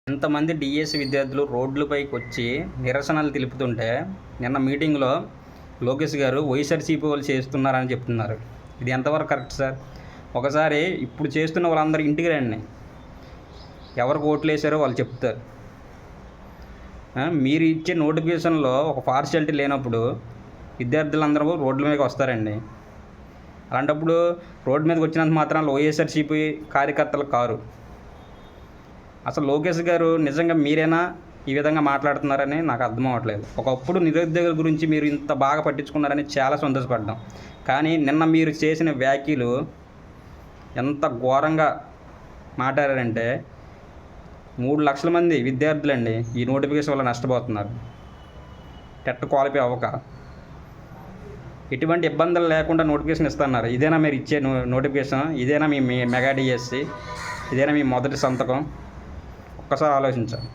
ఎంతమంది డిఎస్సి విద్యార్థులు రోడ్లపైకి వచ్చి నిరసనలు తెలుపుతుంటే నిన్న మీటింగ్లో లోకేష్ గారు వైఎస్ఆర్సీపీ వాళ్ళు చేస్తున్నారని చెప్తున్నారు. ఇది ఎంతవరకు కరెక్ట్ సార్? ఒకసారి ఇప్పుడు చేస్తున్న వాళ్ళందరూ ఇంటికి రండి, ఎవరికి ఓట్లు వేసారో వాళ్ళు చెప్తారు. మీరు ఇచ్చే నోటిఫికేషన్లో ఒక పార్షియాలిటీ లేనప్పుడు విద్యార్థులందరూ రోడ్ల మీదకి వస్తారండి. అలాంటప్పుడు రోడ్డు మీదకి వచ్చినంత మాత్రాన వైఎస్ఆర్సీపీ కార్యకర్తలు కారు. అసలు లోకేష్ గారు నిజంగా మీరేనా ఈ విధంగా మాట్లాడుతున్నారని నాకు అర్థం అవ్వట్లేదు. ఒకప్పుడు నిరుద్యోగుల గురించి మీరు ఇంత బాగా పట్టించుకున్నారని చాలా సంతోషపడ్డాం. కానీ నిన్న మీరు చేసిన వ్యాఖ్యలు ఎంత ఘోరంగా మాట్లాడారంటే 3 లక్షల మంది విద్యార్థులండి ఈ నోటిఫికేషన్ వల్ల నష్టపోతున్నారు. టెట్ క్వాలిఫై అవ్వక ఎటువంటి ఇబ్బందులు లేకుండా నోటిఫికేషన్ ఇస్తున్నారు. ఇదేనా మీరు ఇచ్చే నోటిఫికేషన్? ఇదేనా మీ మెగా డిఎస్సి? ఇదేనా మీ మొదటి సంతకం? ఒక్కసారి ఆలోచించాలి.